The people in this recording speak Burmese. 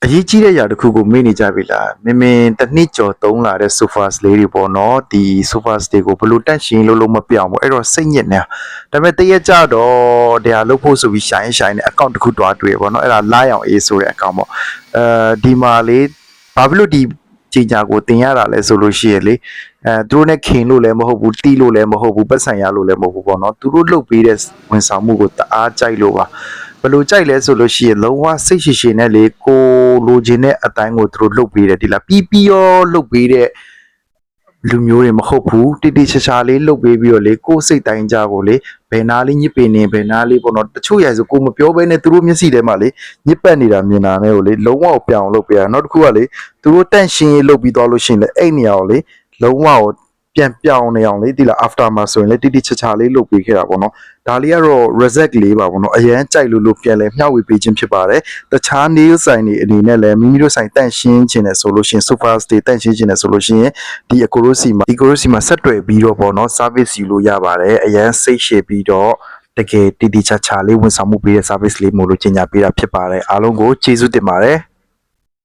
အရေးကြီးတဲ့ຢာတစ်ခုကိုမေ့နေကြပြီလားမင်းတစ်နှစ်ကျော်သုံးလာတဲ့ sofas လေးတွေပေါ့နော်ဒီ sofas တွေကိုဘယ်လိုတန့်ရှင်းလို့မပြောင်းဘူးအဲ့တော့စိတ်ညစ်နေဒါပေမဲ့တရက်ကြတော့တရားလုပ်ဖို့ဆိုပြီးရှိုင်းနဲ့ account တစ်ခုတွားတွေ့ပေါ့နော်အဲ့ဒါလာအောင်အေးဆိုတဲ့ account ပေါ့ဒီမှာလေဘာဖြစ်လို့ဒီကြီးကြကိုတင်ရတာလဲဆိုလို့ရှိရလေသူတို့နဲ့ခင်လို့လည်းမဟုတ်ဘူးတီးလို့လည်းမဟုတ်ဘူးပတ်စံရလို့လည်းမဟုတ်ဘူးပေါ့နော်သူတို့လုပ်ပေးတဲ့ဝန်ဆောင်မှုကိုတအားကြိုက်လို့ပါဘယ်လိုကြိုက်လဲဆိုလို့ရှိရင်လုံးဝစိတ်ရှိနဲ့လေကိုလိုချင်တဲ့အတိုင်းကိုသူတို့လုပ်ပေးတယ်ဒီလားပြီးရောလုပ်ပေးတဲ့လူမျိုးတွေမဟုတ်ဘူးတိချာလေးလုပ်ပေးပြီးတော့လေကိုစိတ်တိုင်းကြကိုလေဘယ်နာလေးညစ်ပင်နေဘယ်နာလေးပေါ့နော်တချို့ရိုင်ဆိုကိုမပြောဘဲနဲ့သူတို့မျက်စိထဲမှာလေညစ်ပတ်နေတာမြင်တာနဲ့ကိုလေလုံးဝပြောင်းလုပ်ပေးရနောက်တစ်ခုကလေသူတို့တန့်ရှင်းရေးလုပ်ပြီးသွားလို့ရှိရင်လေအဲ့နေရာကိုလေလုံးဝကိုပြန်ပြောင်းနေအောင်လေဒီလား after မှာဆိုရင်လေတိချာလေးလုပ်ပေးခဲ့တာပေါ့နော်ဒါလေးကတော့ reset လေးပါပေါ့နော်အရန်ကြိုက်လို့ပြန်လဲမျှဝေပေးခြင်းဖြစ်ပါတယ်တခြား nail ဆိုင်တွေအနေနဲ့လည်းမိမိတို့ဆိုင်တန့်ရှင်းခြင်းနဲ့ဆိုလို့ရှိရင် sofa stay တန့်ရှင်းခြင်းနဲ့ဆိုလို့ရှိရင်ဒီအကိုရိုစီမှာဆက်တွယ်ပြီးတော့ပေါ့နော် service ယူလို့ရပါတယ်အရန်စိတ်ရှည်ပြီးတော့တကယ်တိချာလေးဝန်ဆောင်မှုပေးတဲ့ service လေးမို့လို့ကြီးညာပေးတာဖြစ်ပါတယ်အားလုံးကိုကျေးဇူးတင်ပါတယ်